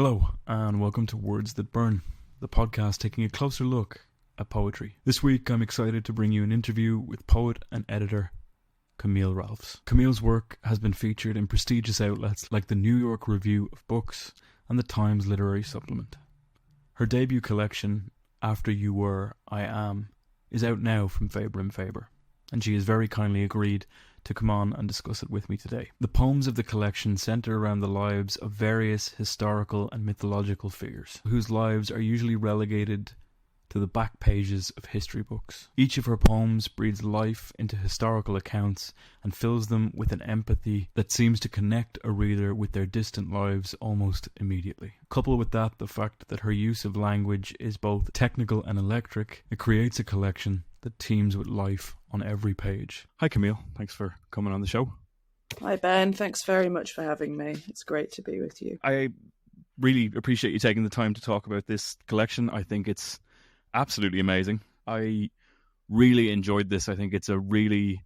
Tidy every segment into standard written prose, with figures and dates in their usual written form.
Hello, and welcome to Words That Burn, the podcast taking a closer look at poetry. This week, I'm excited to bring you an interview with poet and editor Camille Ralphs. Camille's work has been featured in prestigious outlets like the New York Review of Books and the Times Literary Supplement. Her debut collection, After You Were, I Am, is out now from Faber and Faber, and she has very kindly agreed to come on and discuss it with me today. The poems of the collection centre around the lives of various historical and mythological figures, whose lives are usually relegated to the back pages of history books. Each of her poems breathes life into historical accounts and fills them with an empathy that seems to connect a reader with their distant lives almost immediately. Coupled with that, the fact that her use of language is both technical and electric, it creates a collection that teems with life on every page. Hi Camille, thanks for coming on the show. Hi Ben, thanks very much for having me. It's great to be with you. I really appreciate you taking the time to talk about this collection. I think it's absolutely amazing. I really enjoyed this. I think it's a really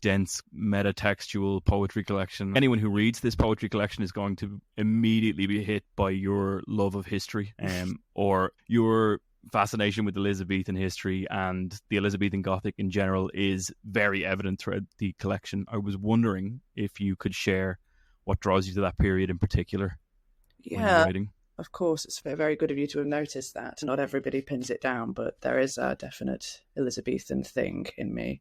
dense metatextual poetry collection. Anyone who reads this poetry collection is going to immediately be hit by your love of history or your fascination with Elizabethan history, and the Elizabethan Gothic in general is very evident throughout the collection. I was wondering if you could share what draws you to that period in particular when you're writing. Of course, it's very good of you to have noticed that. Not everybody pins it down, but there is a definite Elizabethan thing in me.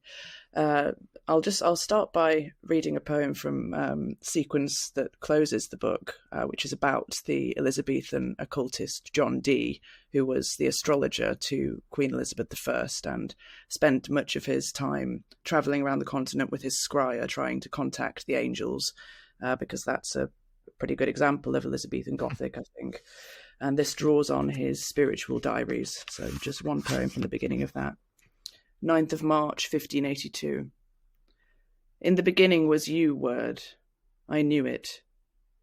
I'll start by reading a poem from sequence that closes the book, which is about the Elizabethan occultist John Dee, who was the astrologer to Queen Elizabeth I and spent much of his time travelling around the continent with his scryer trying to contact the angels, because that's a pretty good example of Elizabethan Gothic, I think. And this draws on his spiritual diaries. So just one poem from the beginning of that. 9th of March, 1582. In the beginning was you, word. I knew it.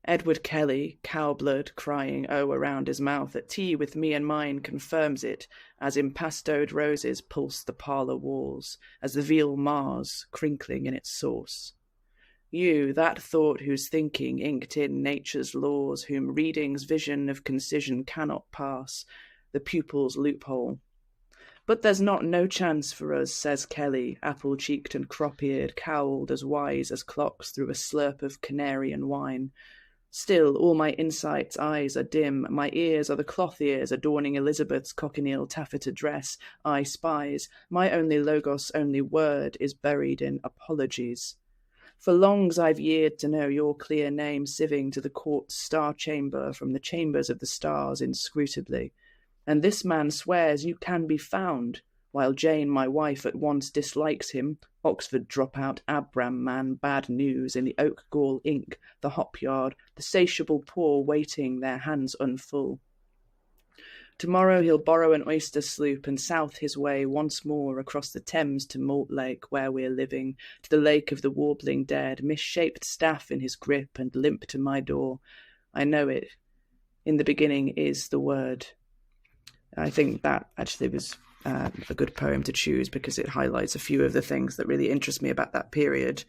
Edward Kelly, cow blood crying O around his mouth at tea with me and mine confirms it, as impastoed roses pulse the parlour walls, as the veal Mars crinkling in its sauce. You, that thought whose thinking inked in nature's laws, whom reading's vision of concision cannot pass, the pupil's loophole. But there's not no chance for us, says Kelly, apple-cheeked and crop-eared, cowled as wise as clocks through a slurp of Canarian wine. Still, all my insight's eyes are dim, my ears are the cloth ears adorning Elizabeth's cochineal taffeta dress, I spies, my only logos, only word, is buried in apologies. For longs I've yeared to know your clear name sieving to the court's star chamber from the chambers of the stars inscrutably. And this man swears you can be found, while Jane, my wife, at once dislikes him, Oxford dropout Abram man, bad news, in the oak gall ink, the hop yard, the satiable poor waiting, their hands unfull. Tomorrow he'll borrow an oyster sloop and south his way once more across the Thames to Malt Lake, where we're living, to the lake of the warbling dead, misshaped staff in his grip and limp to my door. I know it. In the beginning is the word. I think that actually was a good poem to choose because it highlights a few of the things that really interest me about that period.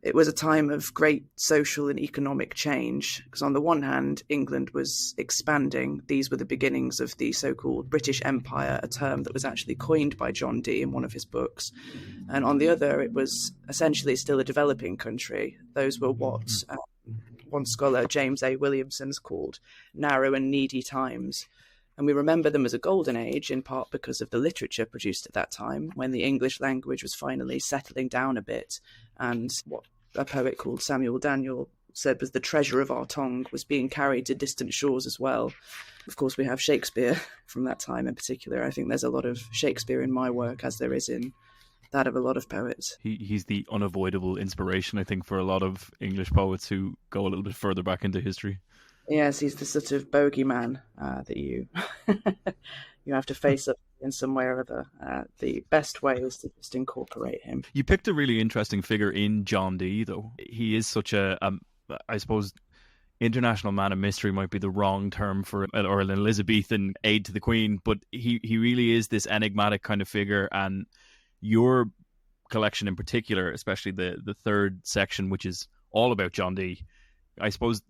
It was a time of great social and economic change, because on the one hand, England was expanding. These were the beginnings of the so-called British Empire, a term that was actually coined by John Dee in one of his books. And on the other, it was essentially still a developing country. Those were what one scholar, James A. Williamson's called narrow and needy times. And we remember them as a golden age, in part because of the literature produced at that time, when the English language was finally settling down a bit, and what a poet called Samuel Daniel said was the treasure of our tongue was being carried to distant shores as well. Of course, we have Shakespeare from that time in particular. I think there's a lot of Shakespeare in my work, as there is in that of a lot of poets. He's the unavoidable inspiration, I think, for a lot of English poets who go a little bit further back into history. Yes, he's the sort of bogeyman that you you have to face up in some way or other. The best way is to just incorporate him. You picked a really interesting figure in John Dee, though. He is such I suppose, international man of mystery might be the wrong term for it, or an Elizabethan aide to the Queen, but he really is this enigmatic kind of figure. And your collection in particular, especially the third section, which is all about John Dee, I suppose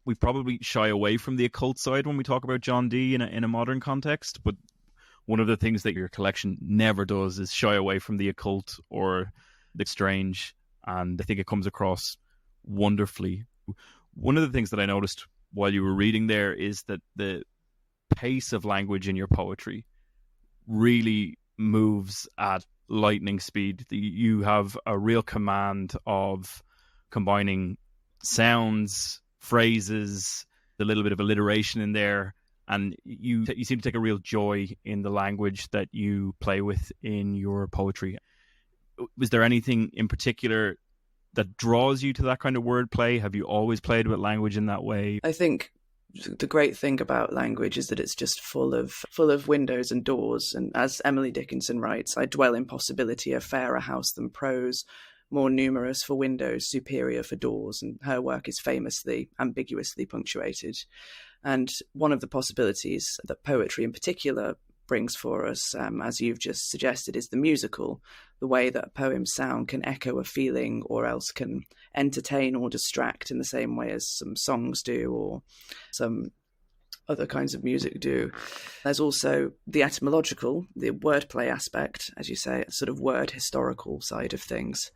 we probably shy away from the occult side when we talk about John Dee in a modern context, but one of the things that your collection never does is shy away from the occult or the strange, and I think it comes across wonderfully. One of the things that I noticed while you were reading there is that the pace of language in your poetry really moves at lightning speed. You have a real command of combining sounds, phrases, a little bit of alliteration in there, and you seem to take a real joy in the language that you play with in your poetry. Was there anything in particular that draws you to that kind of wordplay? Have you always played with language in that way? I think the great thing about language is that it's just full of windows and doors. And as Emily Dickinson writes, I dwell in possibility, a fairer house than prose, more numerous for windows, superior for doors. And her work is famously, ambiguously punctuated. And one of the possibilities that poetry in particular brings for us, as you've just suggested, is the musical, the way that poems sound can echo a feeling or else can entertain or distract in the same way as some songs do or some other kinds of music do. There's also the etymological, the wordplay aspect, as you say, sort of word historical side of things.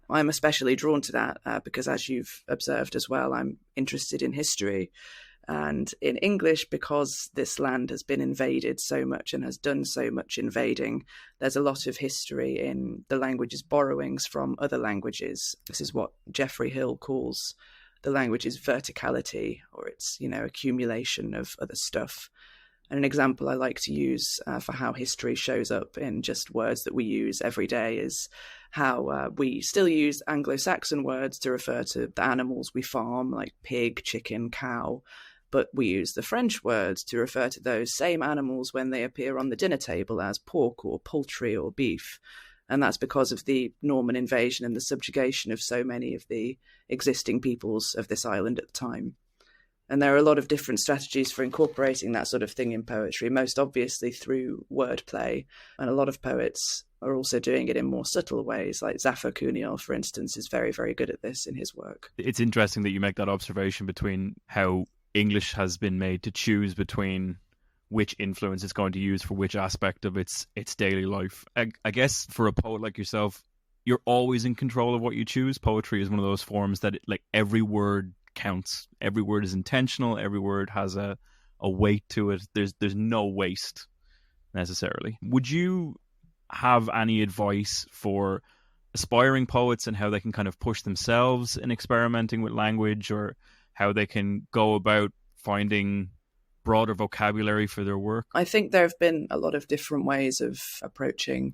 I'm especially drawn to that because, as you've observed as well, I'm interested in history. And in English, because this land has been invaded so much and has done so much invading, there's a lot of history in the language's borrowings from other languages. This is what Geoffrey Hill calls the language's verticality, or its, accumulation of other stuff. And an example I like to use for how history shows up in just words that we use every day is how we still use Anglo-Saxon words to refer to the animals we farm, like pig, chicken, cow. But we use the French words to refer to those same animals when they appear on the dinner table as pork or poultry or beef. And that's because of the Norman invasion and the subjugation of so many of the existing peoples of this island at the time. And there are a lot of different strategies for incorporating that sort of thing in poetry, most obviously through wordplay. And a lot of poets are also doing it in more subtle ways, like Zafar Kuniel, for instance, is very, very good at this in his work. It's interesting that you make that observation between how English has been made to choose between which influence it's going to use for which aspect of its daily life. I guess for a poet like yourself, you're always in control of what you choose. Poetry is one of those forms that every word counts. Every word is intentional. Every word has a weight to it. There's no waste necessarily. Would you have any advice for aspiring poets and how they can kind of push themselves in experimenting with language, or how they can go about finding broader vocabulary for their work? I think there have been a lot of different ways of approaching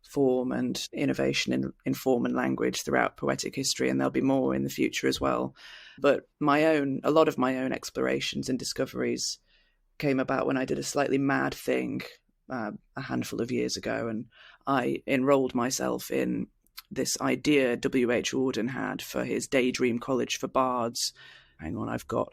form and innovation in form and language throughout poetic history, and there'll be more in the future as well. But a lot of my own explorations and discoveries came about when I did a slightly mad thing a handful of years ago, and I enrolled myself in this idea W.H. Auden had for his Daydream College for Bards. Hang on, I've got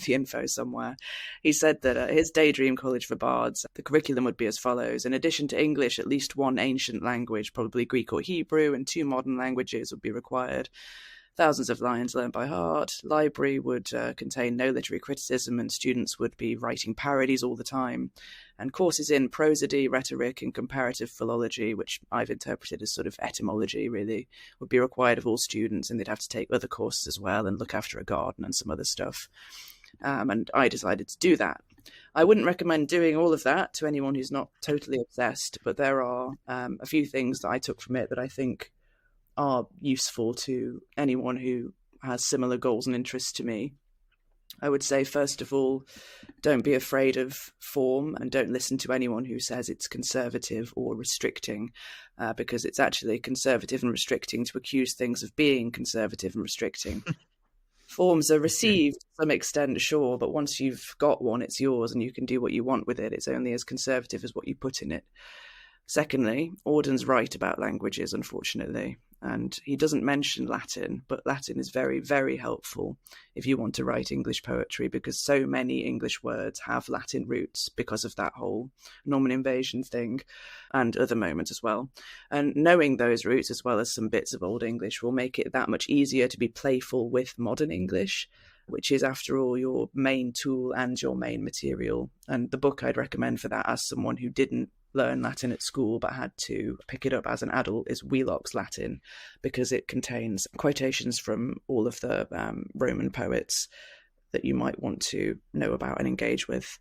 the info somewhere. He said that his Daydream College for Bards, the curriculum would be as follows. In addition to English, at least one ancient language, probably Greek or Hebrew, and 2 modern languages would be required. Thousands of lines learned by heart. Library would contain no literary criticism, and students would be writing parodies all the time. And courses in prosody, rhetoric, and comparative philology, which I've interpreted as sort of etymology, really, would be required of all students, and they'd have to take other courses as well and look after a garden and some other stuff. And I decided to do that. I wouldn't recommend doing all of that to anyone who's not totally obsessed, but there are a few things that I took from it that I think are useful to anyone who has similar goals and interests to me. I would say, first of all, don't be afraid of form, and don't listen to anyone who says it's conservative or restricting, because it's actually conservative and restricting to accuse things of being conservative and restricting. Forms are received to some extent, sure, but once you've got one, it's yours and you can do what you want with it. It's only as conservative as what you put in it. Secondly, Auden's right about languages, unfortunately, and he doesn't mention Latin, but Latin is very, very helpful if you want to write English poetry, because so many English words have Latin roots because of that whole Norman invasion thing and other moments as well. And knowing those roots, as well as some bits of Old English, will make it that much easier to be playful with modern English. which is, after all, your main tool and your main material. And the book I'd recommend for that, as someone who didn't learn Latin at school but had to pick it up as an adult, is Wheelock's Latin, because it contains quotations from all of the Roman poets that you might want to know about and engage with.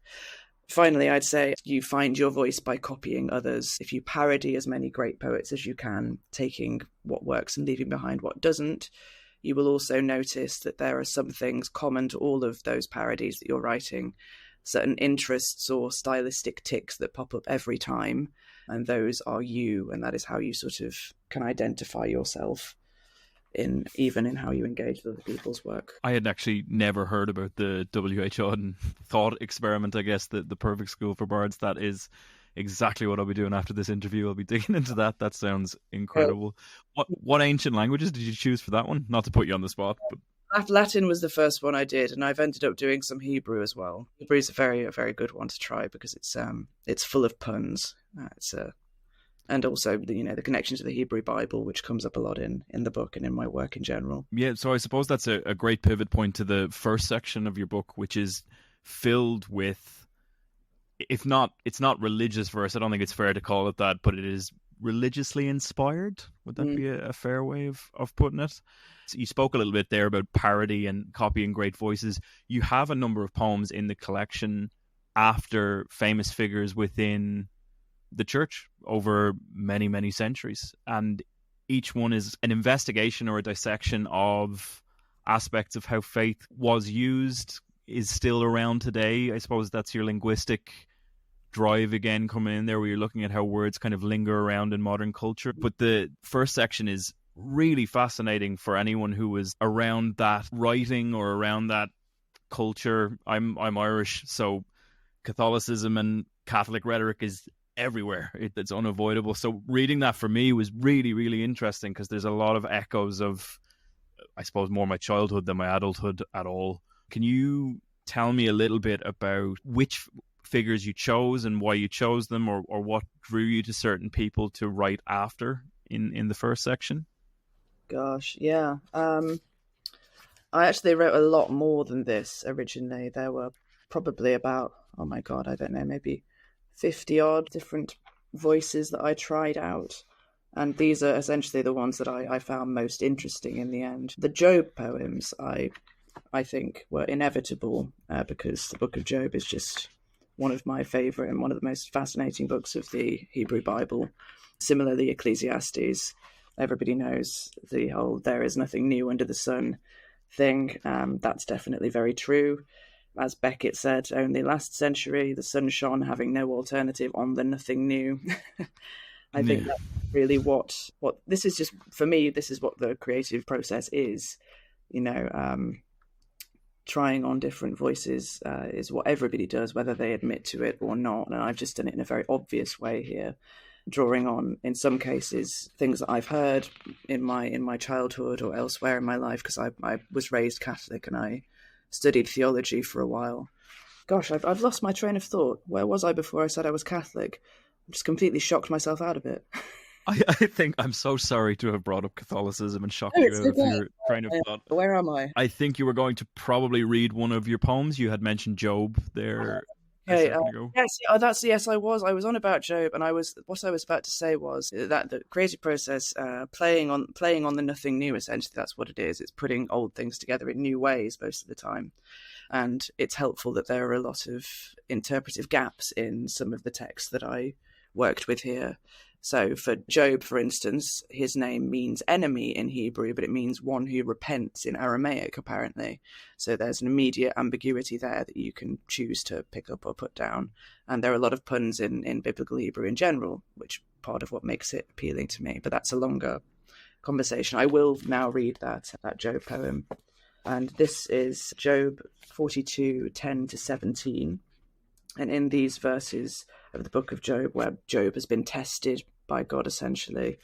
Finally, I'd say you find your voice by copying others. If you parody as many great poets as you can, taking what works and leaving behind what doesn't, you will also notice that there are some things common to all of those parodies that you're writing, certain interests or stylistic tics that pop up every time, and those are you, and that is how you sort of can identify yourself even in how you engage with other people's work. I had actually never heard about the WHO thought experiment, I guess, the perfect school for bards. That is exactly what I'll be doing after this interview. I'll be digging into that. That sounds incredible. What ancient languages did you choose for that one? Not to put you on the spot, but Latin was the first one I did, and I've ended up doing some Hebrew as well. Hebrew is a very good one to try because it's full of puns. And also, the connection to the Hebrew Bible, which comes up a lot in the book and in my work in general. Yeah, so I suppose that's a great pivot point to the first section of your book, which is filled with, it's not religious verse. I don't think it's fair to call it that, but it is religiously inspired. Would that be a fair way of putting it? So you spoke a little bit there about parody and copying great voices. You have a number of poems in the collection after famous figures within the church over many, many centuries. And each one is an investigation or a dissection of aspects of how faith was used, is still around today. I suppose that's your linguistic drive again coming in there, where you're looking at how words kind of linger around in modern culture. But the first section is really fascinating for anyone who was around that writing or around that culture. I'm Irish, so Catholicism and Catholic rhetoric is everywhere. It's unavoidable. So reading that for me was really, really interesting, because there's a lot of echoes of, I suppose, more my childhood than my adulthood at all. Can you tell me a little bit about which figures you chose and why you chose them, or what drew you to certain people to write after in the first section? Gosh, yeah. I actually wrote a lot more than this originally. There were probably about, oh my God, I don't know, maybe 50 odd different voices that I tried out. And these are essentially the ones that I found most interesting in the end. The Job poems, I think, were inevitable because the book of Job is just one of my favourite and one of the most fascinating books of the Hebrew Bible. Similarly, Ecclesiastes. Everybody knows the whole "there is nothing new under the sun" thing. That's definitely very true. As Beckett said, only last century the sun shone, having no alternative on the nothing new. I think that's really what this is. Just for me, this is what the creative process is. Trying on different voices is what everybody does, whether they admit to it or not. And I've just done it in a very obvious way here, drawing on, in some cases, things that I've heard in my childhood or elsewhere in my life, because I was raised Catholic and I studied theology for a while. Gosh, I've lost my train of thought. Where was I before I said I was Catholic? I just completely shocked myself out of it. I think I'm so sorry to have brought up Catholicism and shocked you out of your train of thought. Where am I? I think you were going to probably read one of your poems. You had mentioned Job there. Okay, yes, I was. I was on about Job, and what I was about to say was that the creative process, playing on the nothing new. Essentially, that's what it is. It's putting old things together in new ways most of the time, and it's helpful that there are a lot of interpretive gaps in some of the texts that I worked with here. So for Job, for instance, his name means enemy in Hebrew, but it means one who repents in Aramaic, apparently. So there's an immediate ambiguity there that you can choose to pick up or put down. And there are a lot of puns in biblical Hebrew in general, which part of what makes it appealing to me. But that's a longer conversation. I will now read that Job poem. And this is Job 42:10-17. And in these verses of the book of Job, where Job has been tested by God, essentially,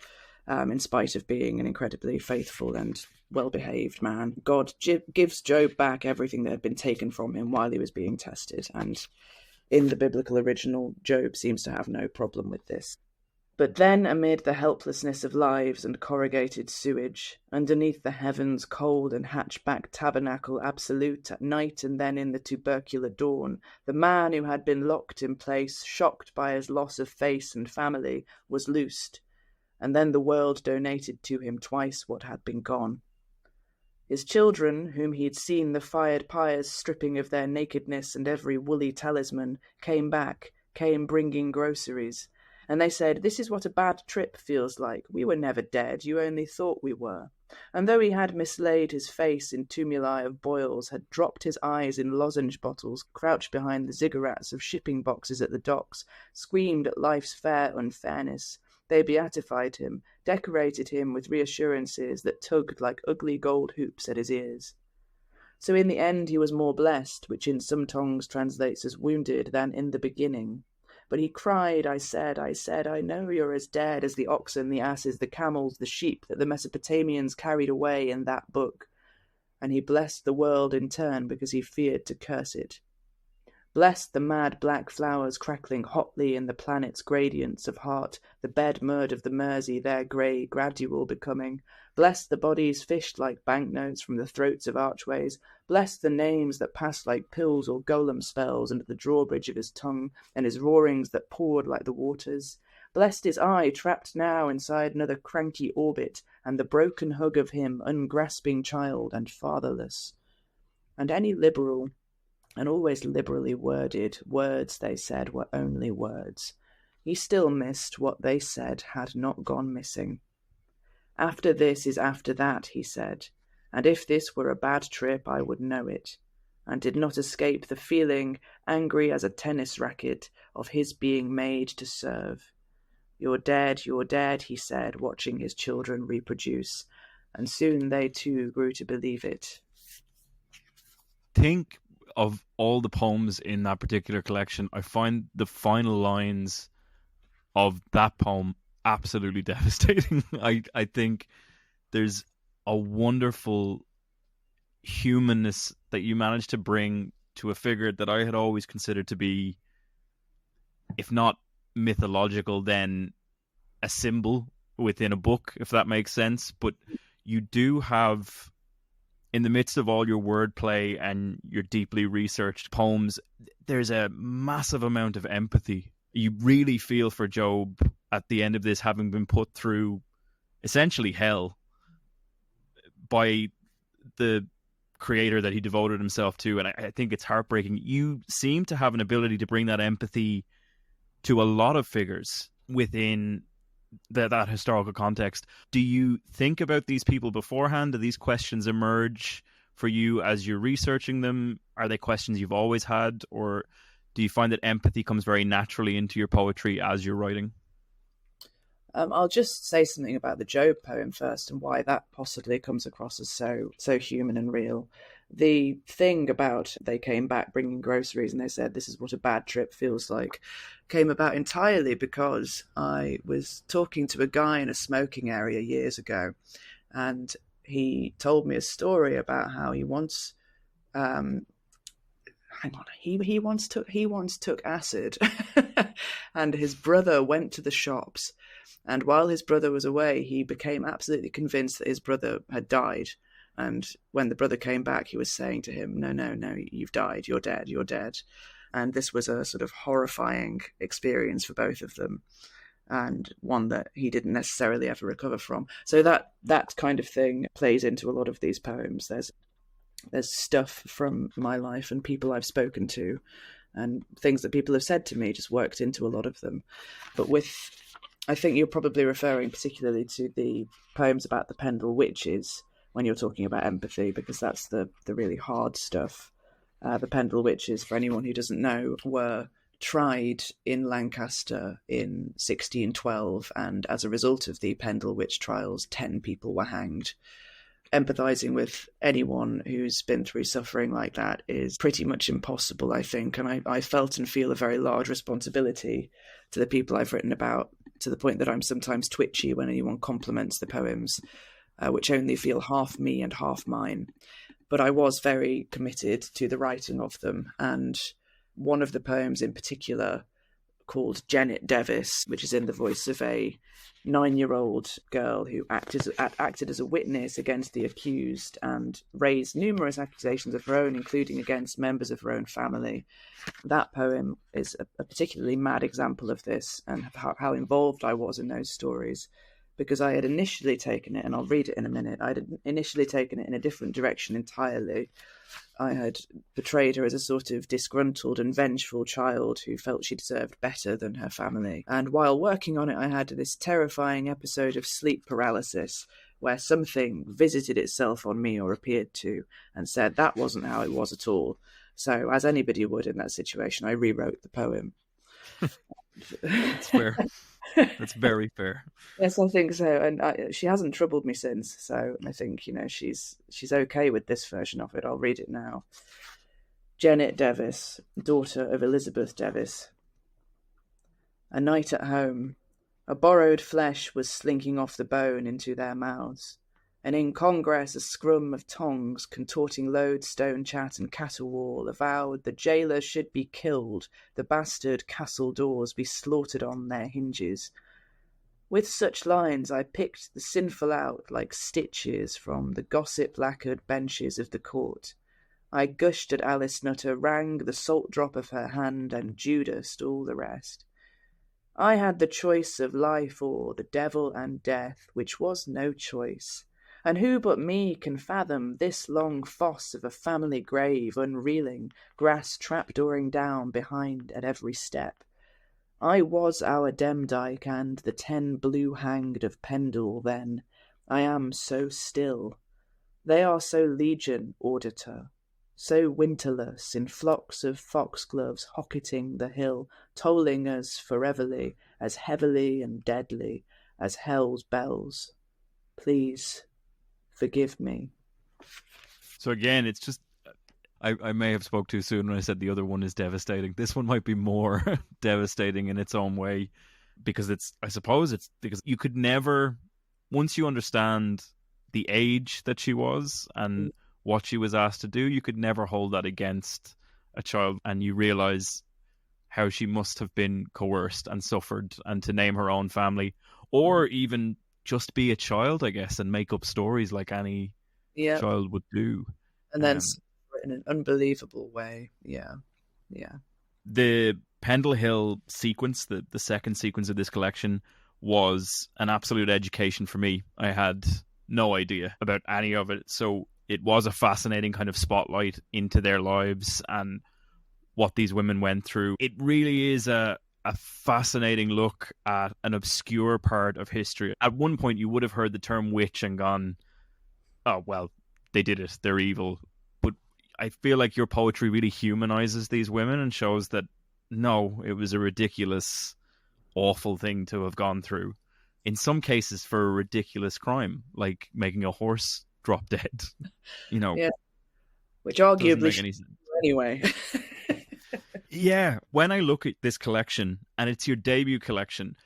in spite of being an incredibly faithful and well-behaved man, God gives Job back everything that had been taken from him while he was being tested. And in the biblical original, Job seems to have no problem with this. But then amid the helplessness of lives and corrugated sewage, underneath the heavens cold and hatchback tabernacle absolute at night and then in the tubercular dawn, the man who had been locked in place, shocked by his loss of face and family, was loosed, and then the world donated to him twice what had been gone. His children, whom he'd seen the fired pyres stripping of their nakedness and every woolly talisman, came bringing groceries. And they said, "This is what a bad trip feels like. We were never dead, you only thought we were." And though he had mislaid his face in tumuli of boils, had dropped his eyes in lozenge bottles, crouched behind the ziggurats of shipping boxes at the docks, screamed at life's fair unfairness, they beatified him, decorated him with reassurances that tugged like ugly gold hoops at his ears. So in the end he was more blessed, which in some tongues translates as wounded, than in the beginning. But he cried, I said, I know you're as dead as the oxen, the asses, the camels, the sheep that the Mesopotamians carried away in that book. And he blessed the world in turn because he feared to curse it. Blessed the mad black flowers crackling hotly in the planet's gradients of heart, the bed mud of the Mersey, their grey, gradual becoming. Blessed the bodies fished like banknotes from the throats of archways. Blessed the names that passed like pills or golem spells under the drawbridge of his tongue, and his roarings that poured like the waters. Blessed his eye, trapped now inside another cranky orbit, and the broken hug of him, ungrasping child and fatherless. And any liberal, and always liberally worded, words, they said, were only words. He still missed what they said had not gone missing. After this is after that, he said, and if this were a bad trip, I would know it, and did not escape the feeling, angry as a tennis racket, of his being made to serve. You're dead, he said, watching his children reproduce, and soon they too grew to believe it. Think of all the poems in that particular collection, I find the final lines of that poem absolutely devastating. I think there's a wonderful humanness that you managed to bring to a figure that I had always considered to be, if not mythological, then a symbol within a book, if that makes sense. But you do have, in the midst of all your wordplay and your deeply researched poems, there's a massive amount of empathy. You really feel for Job at the end of this, having been put through essentially hell by the creator that he devoted himself to. And I think it's heartbreaking. You seem to have an ability to bring that empathy to a lot of figures within that historical context. Do you think about these people beforehand? Do these questions emerge for you as you're researching them? Are they questions you've always had, or do you find that empathy comes very naturally into your poetry as you're writing? I'll just say something about the Job poem first and why that possibly comes across as so human and real. The thing about they came back bringing groceries and they said, "This is what a bad trip feels like," came about entirely because I was talking to a guy in a smoking area years ago, and he told me a story about how he once he once took acid and his brother went to the shops, and while his brother was away he became absolutely convinced that his brother had died. And when the brother came back, he was saying to him, no, you've died, you're dead. And this was a sort of horrifying experience for both of them, and one that he didn't necessarily ever recover from. So that kind of thing plays into a lot of these poems. There's stuff from my life and people I've spoken to and things that people have said to me just worked into a lot of them. But I think you're probably referring particularly to the poems about the Pendle Witches when you're talking about empathy, because that's the really hard stuff. The Pendle Witches, for anyone who doesn't know, were tried in Lancaster in 1612, and as a result of the Pendle Witch trials, 10 people were hanged. Empathizing with anyone who's been through suffering like that is pretty much impossible, I think, and I felt and feel a very large responsibility to the people I've written about, to the point that I'm sometimes twitchy when anyone compliments the poems, which only feel half me and half mine. But I was very committed to the writing of them, and one of the poems in particular called Janet Davis, which is in the voice of a 9-year-old girl who acted as a witness against the accused and raised numerous accusations of her own, including against members of her own family. That poem is a particularly mad example of this, and how involved I was in those stories, because I had initially taken it, and I'll read it in a minute, I had initially taken it in a different direction entirely. I had portrayed her as a sort of disgruntled and vengeful child who felt she deserved better than her family. And while working on it, I had this terrifying episode of sleep paralysis where something visited itself on me, or appeared to, and said that wasn't how it was at all. So, as anybody would in that situation, I rewrote the poem. That's fair. That's very fair. Yes, I think so. And she hasn't troubled me since. So I think, she's okay with this version of it. I'll read it now. Janet Davis, daughter of Elizabeth Davis. A night at home. A borrowed flesh was slinking off the bone into their mouths. And in Congress, a scrum of tongues, contorting lodestone chat and caterwaul, avowed the jailer should be killed, the bastard castle doors be slaughtered on their hinges. With such lines I picked the sinful out like stitches from the gossip-lacquered benches of the court. I gushed at Alice Nutter, rang the salt drop of her hand, and Judased all the rest. I had the choice of life or the devil and death, which was no choice. And who but me can fathom this long fosse of a family grave, unreeling, grass trapdooring down behind at every step? I was our Demdike and the 10 blue-hanged of Pendle then. I am so still. They are so legion, auditor, so winterless in flocks of foxgloves hocketing the hill, tolling us foreverly, as heavily and deadly as hell's bells. Please forgive me. So again, it's just, I may have spoke too soon when I said the other one is devastating. This one might be more devastating in its own way, because I suppose it's because you could never, once you understand the age that she was and what she was asked to do, you could never hold that against a child, and you realize how she must have been coerced and suffered, and to name her own family, or even just be a child, I guess, and make up stories like any child would do. And then in an unbelievable way. Yeah. The Pendle Hill sequence, the second sequence of this collection, was an absolute education for me. I had no idea about any of it. So it was a fascinating kind of spotlight into their lives and what these women went through. It really is a fascinating look at an obscure part of history. At one point, you would have heard the term witch and gone, oh, well, they did it. They're evil. But I feel like your poetry really humanizes these women and shows that, no, it was a ridiculous, awful thing to have gone through. In some cases, for a ridiculous crime, like making a horse drop dead. Yeah. Which arguably should anyway. Yeah, when I look at this collection, and it's your debut collection,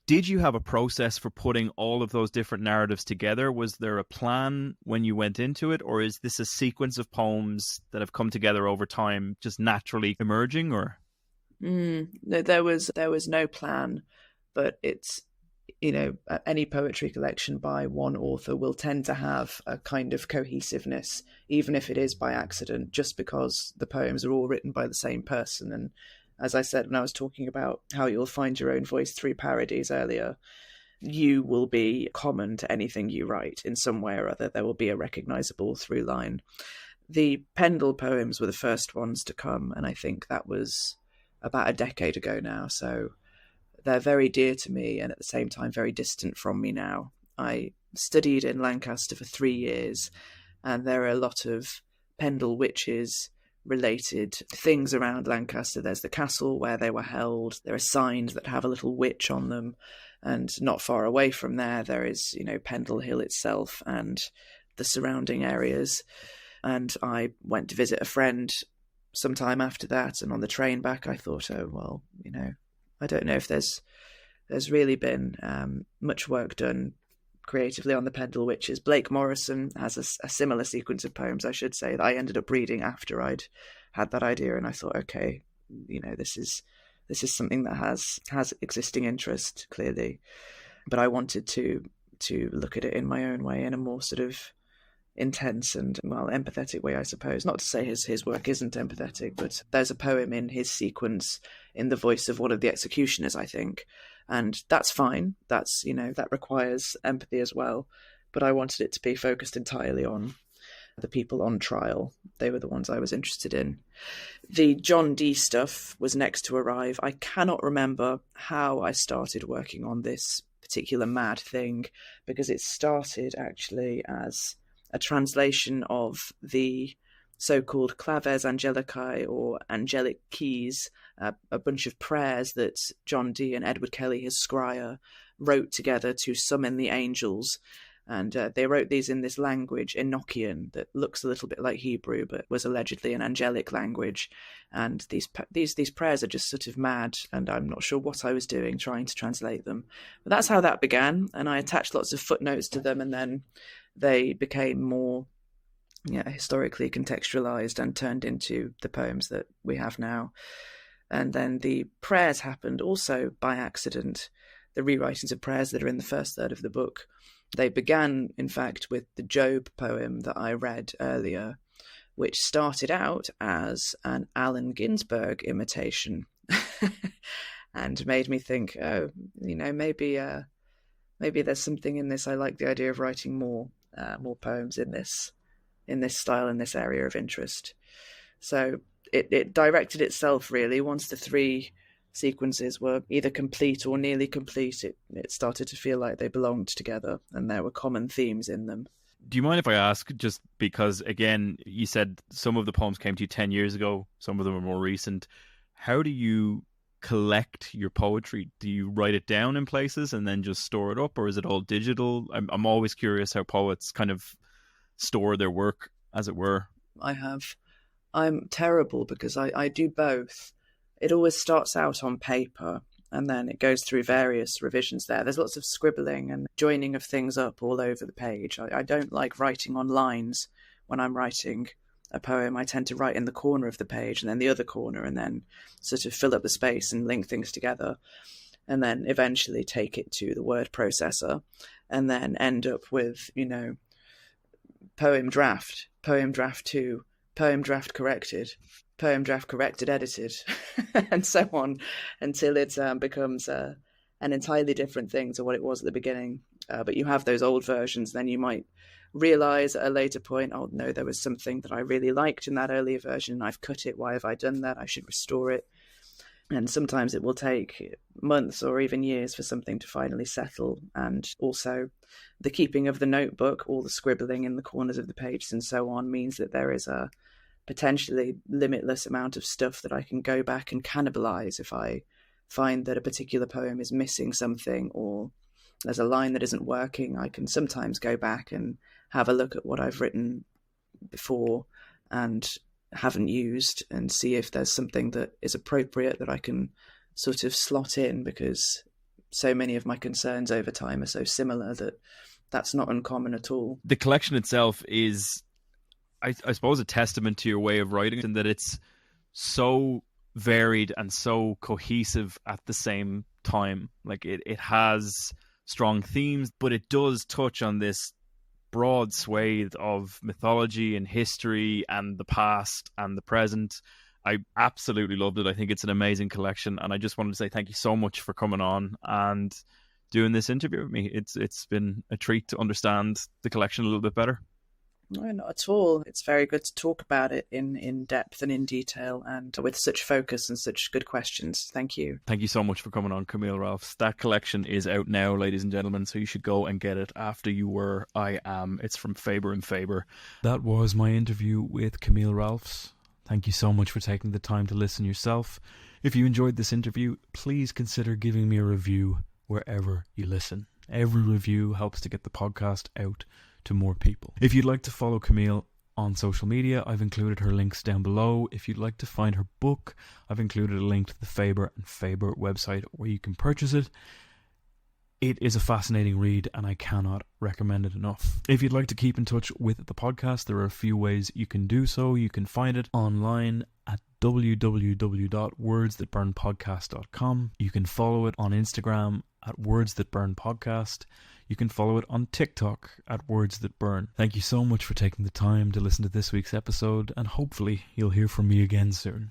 did you have a process for putting all of those different narratives together? Was there a plan when you went into it, or is this a sequence of poems that have come together over time, just naturally emerging? Or no, there was no plan, but it's, any poetry collection by one author will tend to have a kind of cohesiveness, even if it is by accident, just because the poems are all written by the same person. And as I said when I was talking about how you'll find your own voice through parodies earlier, you will be common to anything you write in some way or other. There will be a recognizable through line. The Pendle poems were the first ones to come, and I think that was about a decade ago now. So they're very dear to me and at the same time very distant from me now. I studied in Lancaster for 3 years, and there are a lot of Pendle Witches related things around Lancaster. There's the castle where they were held. There are signs that have a little witch on them. And not far away from there is, Pendle Hill itself and the surrounding areas. And I went to visit a friend sometime after that. And on the train back, I thought, oh, well, I don't know if there's really been much work done creatively on the Pendle Witches. Blake Morrison has a similar sequence of poems, I should say, that I ended up reading after I'd had that idea, and I thought, okay, this is this is something that has existing interest, clearly. But I wanted to look at it in my own way, in a more sort of intense and, well, empathetic way, I suppose. Not to say his work isn't empathetic, but there's a poem in his sequence in the voice of one of the executioners, I think. And that's fine. That's, that requires empathy as well. But I wanted it to be focused entirely on the people on trial. They were the ones I was interested in. The John Dee stuff was next to arrive. I cannot remember how I started working on this particular mad thing, because it started actually as a translation of the so-called claves angelicae, or angelic keys, a bunch of prayers that John Dee and Edward Kelly, his scryer, wrote together to summon the angels. And they wrote these in this language, Enochian, that looks a little bit like Hebrew, but was allegedly an angelic language. And these prayers are just sort of mad, and I'm not sure what I was doing trying to translate them. But that's how that began, and I attached lots of footnotes to them, and then they became more historically contextualized and turned into the poems that we have now. And then the prayers happened also by accident, the rewritings of prayers that are in the first third of the book. They began, in fact, with the Job poem that I read earlier, which started out as an Allen Ginsberg imitation and made me think, maybe there's something in this. I like the idea of writing more poems in this style, in this area of interest. So it directed itself, really, once the three sequences were either complete or nearly complete. It started to feel like they belonged together and there were common themes in them. Do you mind if I ask, just because, again, you said some of the poems came to you 10 years ago, some of them are more recent. How do you collect your poetry? Do you write it down in places and then just store it up, or is it all digital? I'm always curious how poets kind of store their work, as it were. I'm terrible because I do both. It always starts out on paper and then it goes through various revisions there. There's lots of scribbling and joining of things up all over the page. I don't like writing on lines when I'm writing a poem. I tend to write in the corner of the page and then the other corner, and then sort of fill up the space and link things together, and then eventually take it to the word processor and then end up with, poem draft 2, poem draft corrected, poem draft corrected, edited, and so on, until it becomes an entirely different thing to what it was at the beginning. But you have those old versions, then you might realize at a later point, oh no, there was something that I really liked in that earlier version, I've cut it, why have I done that, I should restore it. And sometimes it will take months or even years for something to finally settle. And also the keeping of the notebook, all the scribbling in the corners of the pages and so on, means that there is a potentially limitless amount of stuff that I can go back and cannibalize if I find that a particular poem is missing something, or there's a line that isn't working. I can sometimes go back and have a look at what I've written before and haven't used and see if there's something that is appropriate that I can sort of slot in, because so many of my concerns over time are so similar that that's not uncommon at all. The collection itself is, I suppose, a testament to your way of writing, and that it's so varied and so cohesive at the same time. Like it has strong themes, but it does touch on this broad swathe of mythology and history and the past and the present. I absolutely loved it. I think it's an amazing collection, and I just wanted to say thank you so much for coming on and doing this interview with me. It's been a treat to understand the collection a little bit better. No, not at all. It's very good to talk about it in depth and in detail, and with such focus and such good questions. Thank you. Thank you so much for coming on, Camille Ralphs. That collection is out now, ladies and gentlemen, so you should go and get it after you were I Am. It's from Faber and Faber. That was my interview with Camille Ralphs. Thank you so much for taking the time to listen yourself. If you enjoyed this interview, please consider giving me a review wherever you listen. Every review helps to get the podcast out to more people. If you'd like to follow Camille on social media, I've included her links down below. If you'd like to find her book, I've included a link to the Faber and Faber website where you can purchase it. It is a fascinating read and I cannot recommend it enough. If you'd like to keep in touch with the podcast, there are a few ways you can do so. You can find it online at www.wordsthatburnpodcast.com. You can follow it on Instagram at Words That Burn Podcast. You can follow it on TikTok at Words That Burn. Thank you so much for taking the time to listen to this week's episode, and hopefully you'll hear from me again soon.